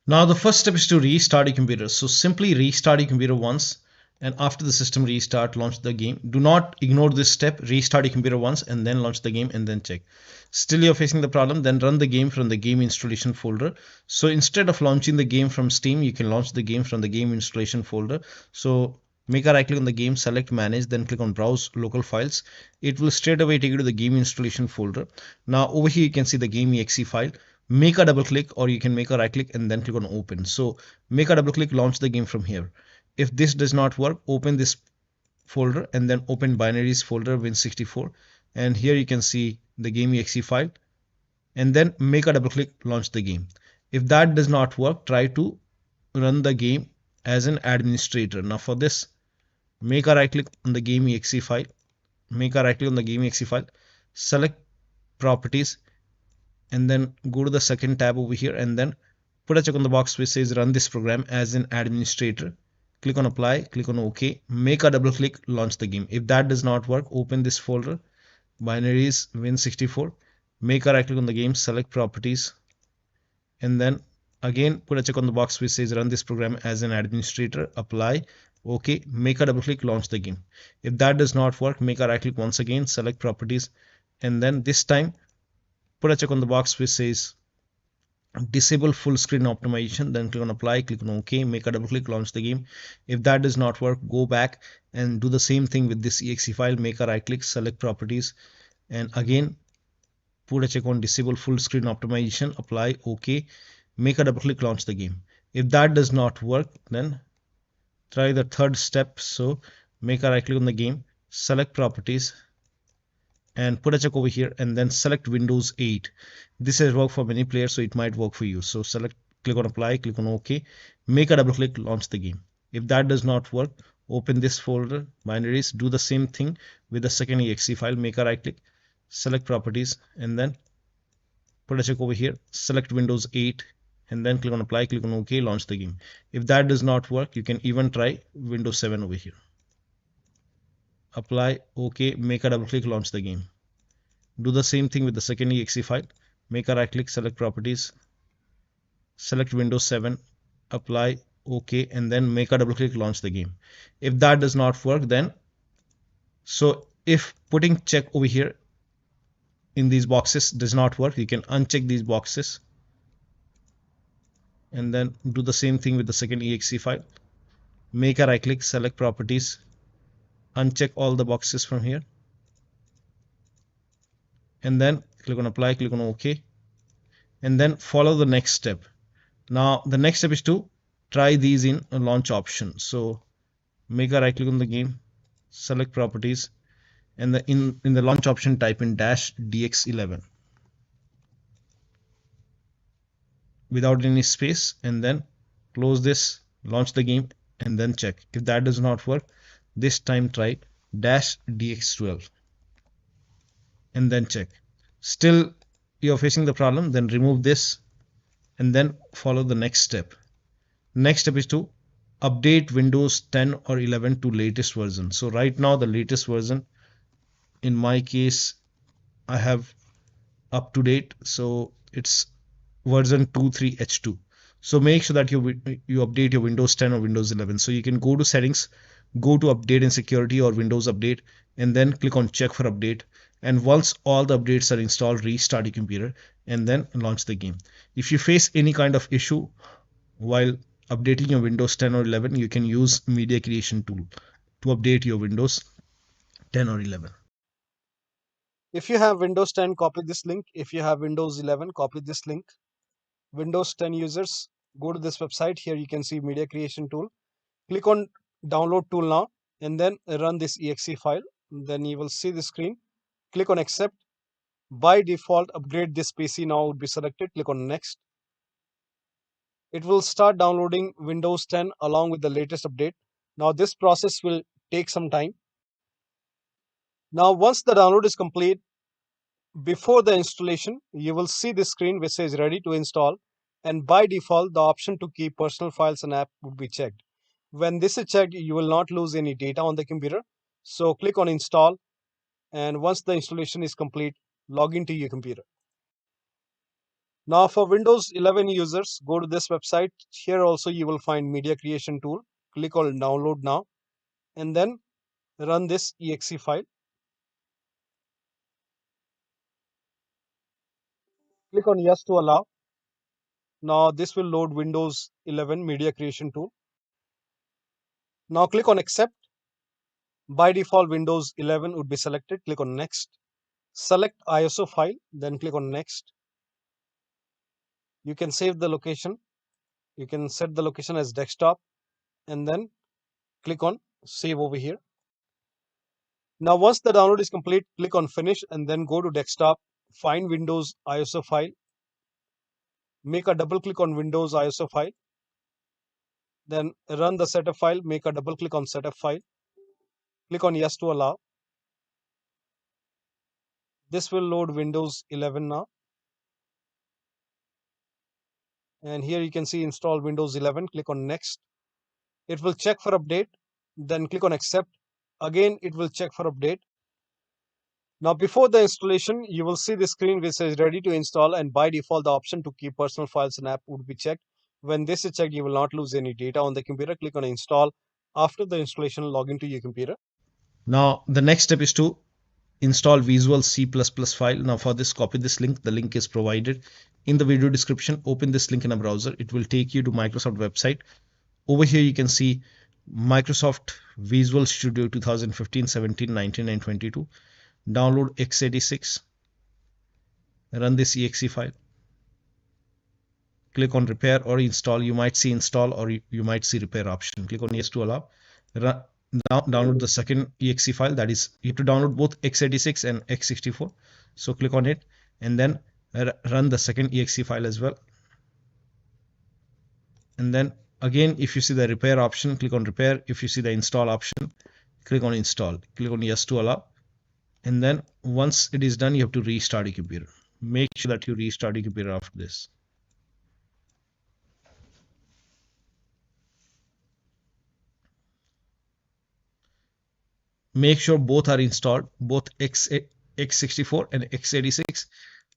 Now the first step is to restart your computer. So simply restart your computer once, and after the system restart, launch the game. Do not ignore this step. Restart your computer once and then launch the game and then check. Still you're facing the problem, then run the game from the game installation folder. So instead of launching the game from Steam, you can launch the game from the game installation folder. So make a right click on the game, select manage, then click on browse local files. It will straight away take you to the game installation folder. Now over here you can see the game exe file. Make a double click, or you can make a right click and then click on open. So make a double click, launch the game from here. If this does not work, open this folder and then open binaries folder win64, and here you can see the game exe file, and then make a double click, launch the game. If that does not work, try to run the game as an administrator. Now for this, make a right click on the game exe file, make a right click on the game exe file, select properties, and then go to the second tab over here and then put a check on the box which says run this program as an administrator. Click on apply, click on OK, make a double click, launch the game. If that does not work, open this folder, binaries win64, make a right click on the game, select properties, and then again put a check on the box which says run this program as an administrator, apply, OK, make a double click, launch the game. If that does not work, make a right click once again, select properties, and then this time put a check on the box which says disable full screen optimization, then click on apply, click on OK, make a double click, launch the game. If that does not work, go back and do the same thing with this exe file, make a right click, select properties, and again put a check on disable full screen optimization, apply, OK, make a double click, launch the game. If that does not work, then try the third step. So make a right click on the game, select properties, and put a check over here and then select Windows 8. This has worked for many players, so it might work for you. So select, click on apply, click on OK, make a double click, launch the game. If that does not work, open this folder, binaries, do the same thing with the second exe file, make a right click, select properties, and then put a check over here, select Windows 8, and then click on apply, click on OK, launch the game. If that does not work, you can even try Windows 7 over here. Apply, OK, make a double click, launch the game. Do the same thing with the second exe file, make a right click, select properties, select Windows 7, apply, OK, and then make a double click, launch the game. If that does not work, then so if putting check over here in these boxes does not work, you can uncheck these boxes and then do the same thing with the second exe file, make a right click, select properties, uncheck all the boxes from here, and then click on apply, click on OK, and then follow the next step. Now the next step is to try these in a launch option. So make a right click on the game, select properties, and in the launch option type in -dx11 without any space, and then close this, launch the game, and then check. If that does not work, this time try -dx12 and then check. Still you're facing the problem, then remove this and then follow the next step. Next step is to update Windows 10 or 11 to latest version. So right now the latest version, in my case, I have up to date, so it's version 23H2. So make sure that you update your Windows 10 or Windows 11. So you can go to settings, go to update and security or Windows update, and then click on check for update. And once all the updates are installed, restart your computer and then launch the game. If you face any kind of issue while updating your Windows 10 or 11, you can use media creation tool to update your Windows 10 or 11. If you have Windows 10, copy this link. If you have Windows 11, copy this link. Windows 10 users, go to this website. Here you can see media creation tool. Click on download tool now and then run this exe file. Then you will see the screen. Click on accept. By default, upgrade this PC now would be selected. Click on next. It will start downloading Windows 10 along with the latest update. Now this process will take some time. Now once the download is complete, before the installation, you will see this screen which says ready to install, and by default the option to keep personal files and app would be checked. When this is checked, you will not lose any data on the computer. So click on install, and once the installation is complete, log into your computer. Now for Windows 11 users, go to this website. Here also you will find media creation tool. Click on download now and then run this exe file. Click on yes to allow. Now this will load Windows 11 media creation tool. Now click on accept. By default Windows 11 would be selected. Click on next. Select ISO file, then click on next. You can save the location. You can set the location as desktop and then click on save over here. Now once the download is complete, click on finish and then go to desktop, find Windows ISO file, make a double click on Windows ISO file, then run the setup file, make a double click on setup file, click on yes to allow. This will load Windows 11 now. And here you can see install Windows 11, click on next. It will check for update, then click on accept. Again, it will check for update. Now before the installation, you will see the screen which says ready to install, and by default the option to keep personal files and app would be checked. When this is checked, you will not lose any data on the computer. Click on install. After the installation, log into your computer. Now the next step is to install Visual C++ file. Now for this, copy this link. The link is provided in the video description. Open this link in a browser. It will take you to Microsoft website. Over here you can see Microsoft Visual Studio 2015, 17, 19 and 22. Download x86. Run this exe file. Click on repair or install. You might see install or you might see repair option. Click on yes to allow. Now download the second exe file. That is, you have to download both x86 and x64. So click on it and then run the second exe file as well. And then again, if you see the repair option, click on repair. If you see the install option, click on install. Click on yes to allow. And then once it is done, you have to restart your computer. Make sure that you restart your computer after this. Make sure both are installed, both x64 and x86,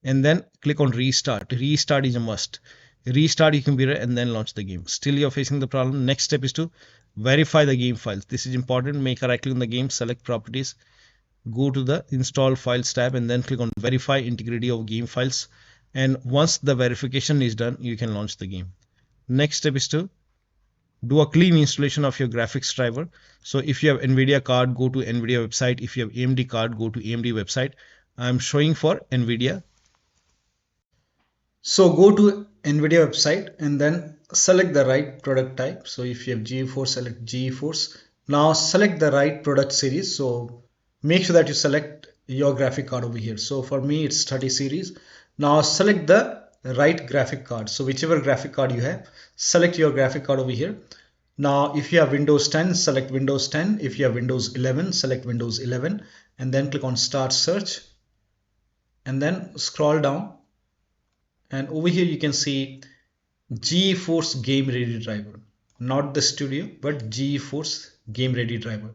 and then click on restart. Restart is a must. Restart your computer and then launch the game. Still you're facing the problem. Next step is to verify the game files. This is important. Make a right click on the game, select properties, go to the install files tab and then click on verify integrity of game files. And once the verification is done, you can launch the game. Next step is to do a clean installation of your graphics driver. So if you have NVIDIA card, go to NVIDIA website. If you have AMD card, go to AMD website. I'm showing for NVIDIA. So go to NVIDIA website and then select the right product type. So if you have GeForce, select GeForce. Now select the right product series. So make sure that you select your graphic card over here. So for me, it's 30 series. Now select the right graphic card. So whichever graphic card you have, select your graphic card over here. Now if you have Windows 10, select Windows 10. If you have Windows 11, select Windows 11 and then click on start search and then scroll down. And over here you can see GeForce Game Ready driver, not the studio, but GeForce Game Ready driver.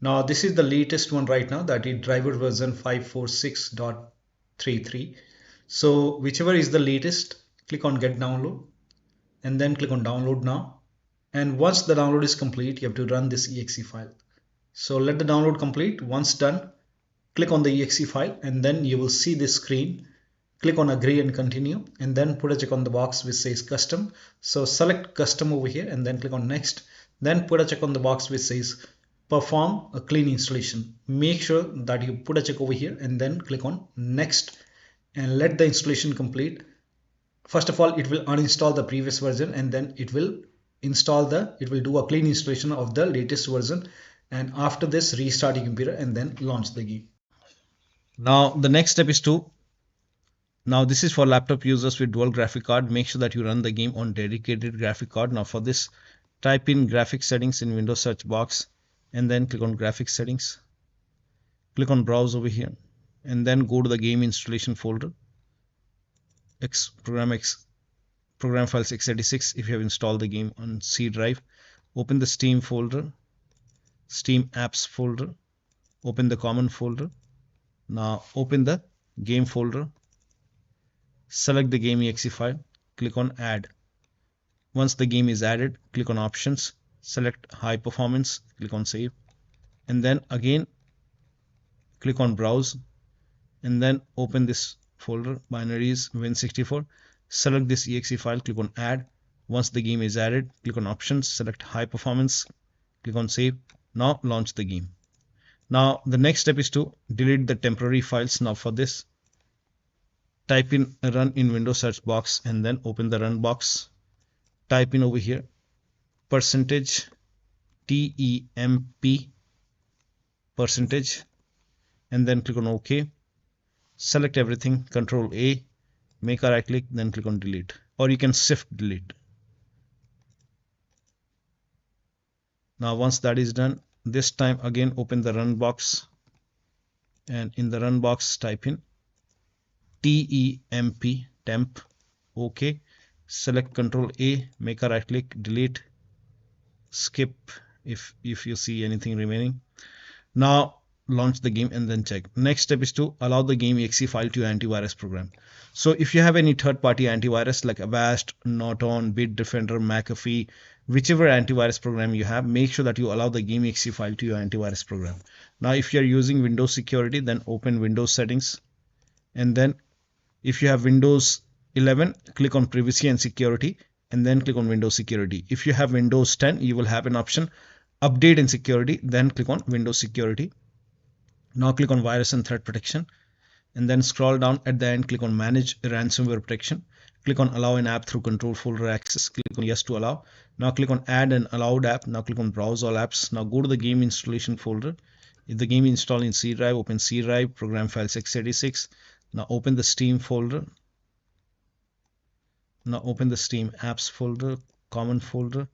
Now this is the latest one right now, that is driver version 546.33. So whichever is the latest, click on get download and then click on download now. And once the download is complete, you have to run this exe file. So let the download complete. Once done, click on the exe file and then you will see this screen. Click on agree and continue and then put a check on the box which says custom. So select custom over here and then click on next. Then put a check on the box which says perform a clean installation. Make sure that you put a check over here and then click on next and let the installation complete. First of all, it will uninstall the previous version and then it will do a clean installation of the latest version. And after this, restart your computer and then launch the game. Now the next step is to, now this is for laptop users with dual graphic card. Make sure that you run the game on dedicated graphic card. Now for this, type in graphics settings in Windows search box and then click on graphics settings. Click on browse over here and then go to the game installation folder. Program files x86 if you have installed the game on C drive. Open the Steam folder, Steam apps folder, open the common folder. Now open the game folder select the game exe file, click on add. Once the game is added, click on options, select high performance, click on save, and then again click on browse, and then open this folder, binaries win64, select this exe file, click on add. Once the game is added, click on options, select high performance, click on save. Now launch the game. Now the next step is to delete the temporary files. Now for this, type in run in Windows search box and then open the run box. Type in over here percentage temp percentage, and then click on OK. Select everything, Control A, make a right click, then click on delete, or you can shift delete. Now once that is done, this time again open the run box, and in the run box type in temp, OK. Select Control A, make a right click, delete, skip if you see anything remaining. Now launch the game and then check. Next step is to allow the game exe file to your antivirus program. So if you have any third-party antivirus like Avast, Norton, Bitdefender, McAfee, whichever antivirus program you have, make sure that you allow the game exe file to your antivirus program. Now if you are using Windows security, then open Windows settings, and then if you have Windows 11, click on privacy and security, and then click on Windows security. If you have Windows 10, you will have an option update and security, then click on Windows security. Now click on virus and threat protection, and then scroll down at the end, click on manage ransomware protection, click on allow an app through control folder access, click on yes to allow. Now click on add an allowed app. Now click on browse all apps. Now go to the game installation folder. If the game is installed in C drive, open C drive, program files x86. Now open the Steam folder. Now open the Steam apps folder, common folder,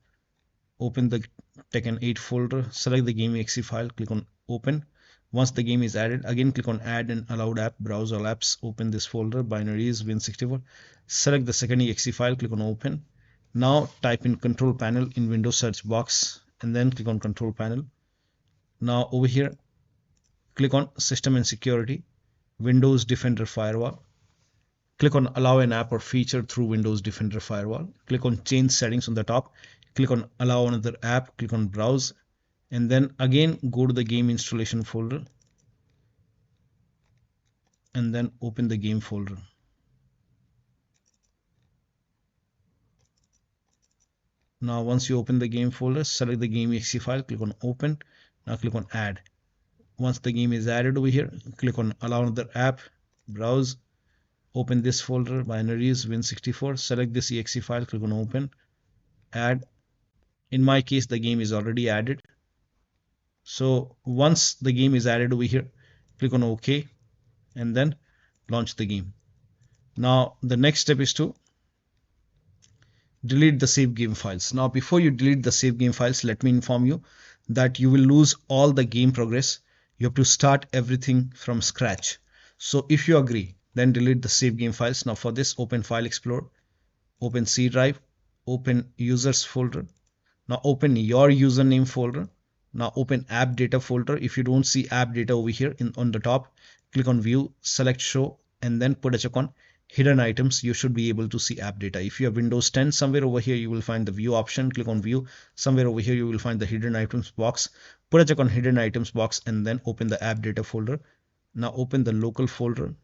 open the Tekken 8 folder, select the game exe file, click on open. Once the game is added, again click on add and allowed app, browse all apps, open this folder, binaries win64, select the second exe file, click on open. Now type in control panel in Windows search box, and then click on control panel. Now over here, click on system and security, Windows Defender Firewall. Click on allow an app or feature through Windows Defender Firewall. Click on change settings on the top. Click on allow another app. Click on browse, and then again go to the game installation folder and then open the game folder. Now once you open the game folder, select the game exe file, click on open. Now click on add. Once the game is added over here, click on allow another app, browse, open this folder, binaries win64, select this exe file, click on open, add. In my case, the game is already added. So once the game is added over here, click on OK and then launch the game. Now the next step is to delete the save game files. Now before you delete the save game files, let me inform you that you will lose all the game progress. You have to start everything from scratch. So if you agree, then delete the save game files. Now for this, open File Explorer, open C drive, open users folder. Now open your username folder. Now open app data folder. If you don't see app data over here on the top, click on view, select show, and then put a check on hidden items. You should be able to see app data. If you have Windows 10, somewhere over here you will find the view option. Click on view. Somewhere over here you will find the hidden items box. Put a check on hidden items box and then open the app data folder. Now open the local folder.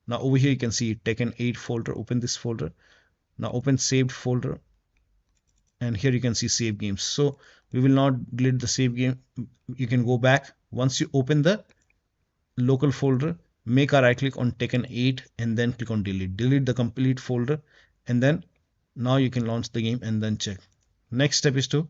Now over here you can see Tekken 8 folder. Open this folder. Now open saved folder, and here you can see save games. So we will not delete the save game. You can go back. Once you open the local folder, make a right click on Tekken 8 and then click on delete the complete folder, and then now you can launch the game and then check. Next step is to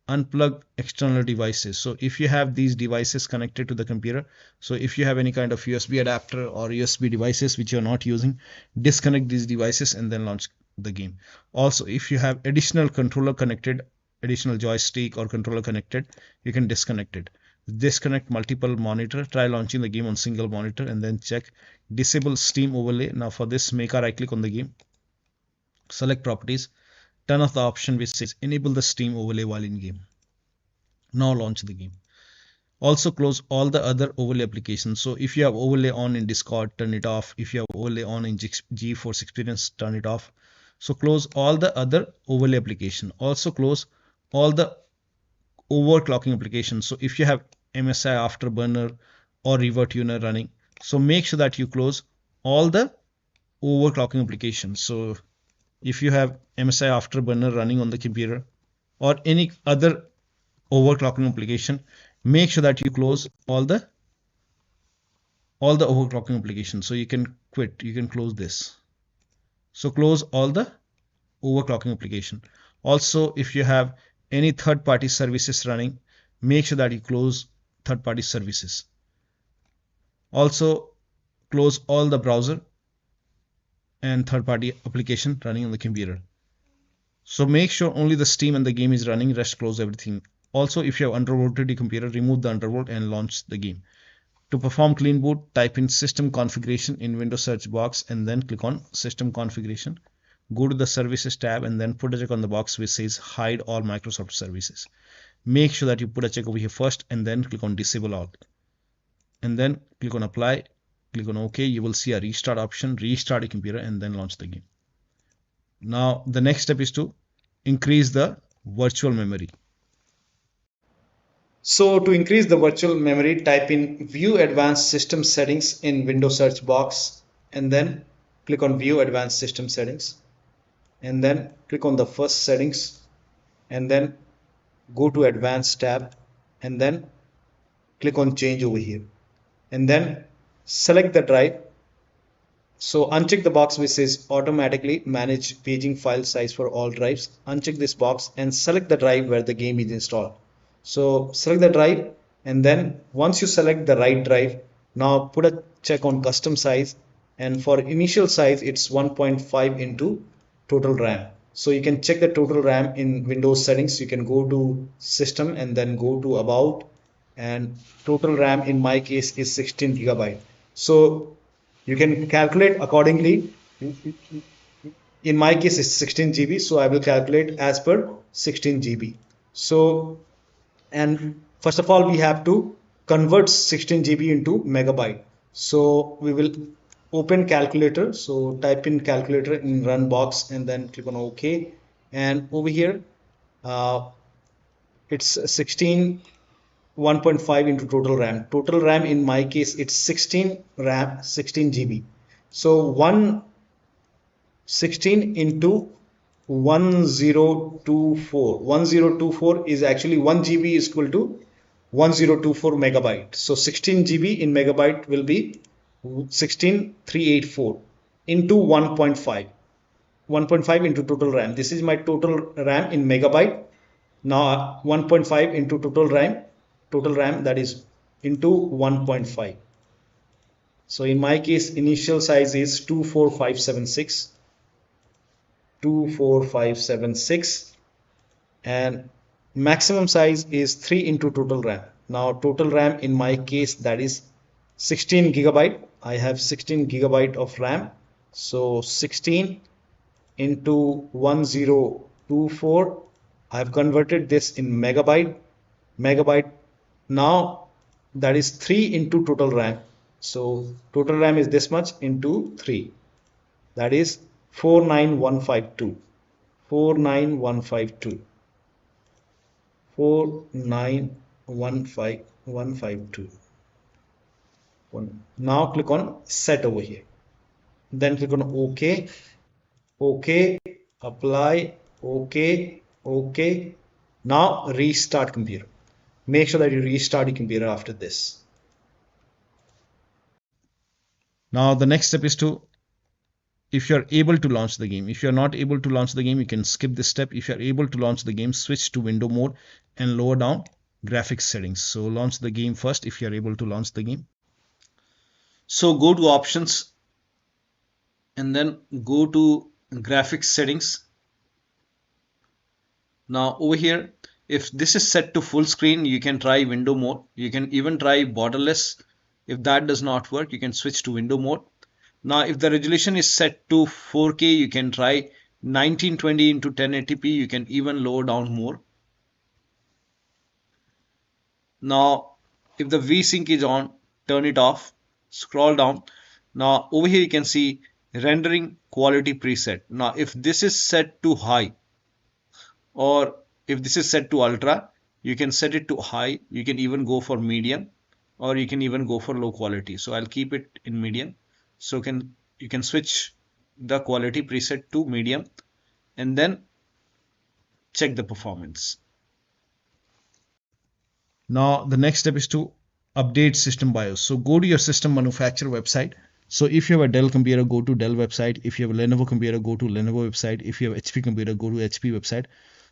unplug external devices. So if you have these devices connected to the computer, so if you have any kind of USB adapter or USB devices which you're not using, disconnect these devices and then launch the game. Also, if you have additional controller connected, additional joystick or controller connected, you can disconnect it. Disconnect multiple monitor, try launching the game on single monitor and then check. Disable Steam overlay. Now for this, make a right click on the game, select properties, turn off the option which says enable the Steam overlay while in game. Now launch the game. Also close all the other overlay applications. So if you have overlay on in Discord, turn it off. If you have overlay on in GeForce Experience, turn it off. So close all the other overlay application. Also close all the overclocking applications. So if you have MSI Afterburner or ReverTuner running, so make sure that you close all the overclocking applications. So if you have MSI Afterburner running on the computer or any other overclocking application, make sure that you close all the overclocking applications. So you can quit, you can close this. So close all the overclocking application. Also, if you have any third-party services running, make sure that you close third-party services. Also, close all the browser and third-party application running on the computer. So make sure only the Steam and the game is running, rest close everything. Also, if you have undervolted your computer, remove the undervolt and launch the game. To perform clean boot, type in system configuration in Windows search box and then click on system configuration. Go to the services tab and then put a check on the box which says hide all Microsoft services. Make sure that you put a check over here first and then click on disable all. And then click on apply, click on OK. You will see a restart option, restart your computer and then launch the game. Now the next step is to increase the virtual memory. So to increase the virtual memory, type in View Advanced System Settings in Windows search box and then click on View Advanced System Settings and then click on the first settings and then go to Advanced tab and then click on Change over here and then select the drive. So uncheck the box which says automatically manage paging file size for all drives. Uncheck this box and select the drive where the game is installed. So select the drive and then once you select the right drive, now put a check on custom size and for initial size it's 1.5 into total RAM. So you can check the total RAM in Windows settings. You can go to system and then go to about and total RAM in my case is 16 gigabyte. So you can calculate accordingly. In my case it's 16 GB, so I will calculate as per 16 GB. So and first of all we have to convert 16 GB into megabyte. So we will open calculator. So type in calculator in run box and then click on OK. And over here it's 16 1.5 into total RAM. Total RAM in my case it's 16 RAM 16 GB. So 116 into 1024. 1024 is actually 1 GB is equal to 1024 megabyte. So 16 GB in megabyte will be 16384 into 1.5. 1.5 into total RAM. This is my total RAM in megabyte. Now 1.5 into total RAM that is into 1.5. So in my case initial size is 24576 and maximum size is 3 into total RAM. Now total RAM in my case that is 16 gigabyte. I have 16 gigabyte of RAM. So 16 into 1024. I have converted this in megabyte. Now that is 3 into total RAM. So total RAM is this much into 3. That is 49152. 49152. 4915152. Now click on set over here. Then click on OK. OK. Apply. OK. OK. Now restart computer. Make sure that you restart your computer after this. Now the next step is to, if you're able to launch the game. If you're not able to launch the game, you can skip this step. If you're able to launch the game, switch to window mode and lower down graphics settings. So launch the game first if you're able to launch the game. So go to options and then go to graphics settings. Now over here, if this is set to full screen, you can try window mode. You can even try borderless. If that does not work, you can switch to window mode. Now if the resolution is set to 4K, you can try 1920 into 1080p. You can even lower down more. Now If the vsync is on, turn it off, scroll down. Now over here you can see rendering quality preset. Now if this is set to high, or if this is set to ultra, you can set it to high, you can even go for medium, or you can even go for low quality. So I'll keep it in medium. So you can switch the quality preset to medium and then check the performance. Now the next step is to update system BIOS. So go to your system manufacturer website. So if you have a Dell computer, go to Dell website. If you have a Lenovo computer, go to Lenovo website. If you have HP computer, go to HP website.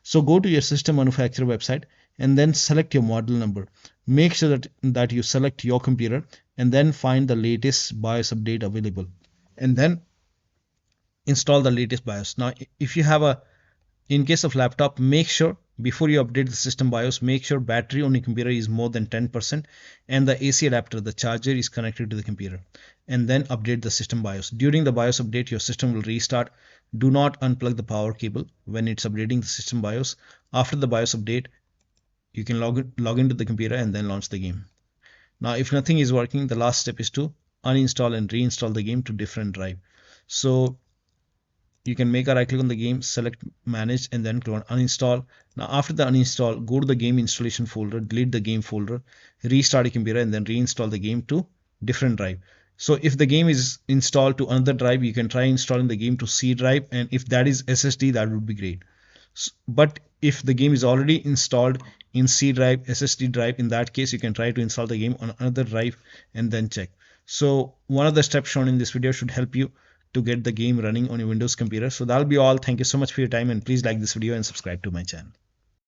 So go to your system manufacturer website and then select your model number. Make sure that you select your computer and then find the latest BIOS update available. And then install the latest BIOS. Now, if you have in case of laptop, make sure before you update the system BIOS, make sure battery on your computer is more than 10% and the AC adapter, the charger, is connected to the computer. And then update the system BIOS. During the BIOS update, your system will restart. Do not unplug the power cable when it's updating the system BIOS. After the BIOS update, you can log into the computer and then launch the game. Now, if nothing is working, the last step is to uninstall and reinstall the game to different drive. So you can make a right click on the game, select manage, and then click on uninstall. Now after the uninstall, go to the game installation folder, delete the game folder, restart your computer, and then reinstall the game to different drive. So if the game is installed to another drive, you can try installing the game to C drive, and if that is SSD, that would be great. But if the game is already installed in C drive, SSD drive, in that case you can try to install the game on another drive and then check. So one of the steps shown in this video should help you to get the game running on your Windows computer. So that'll be all. Thank you so much for your time, and please like this video and subscribe to my channel.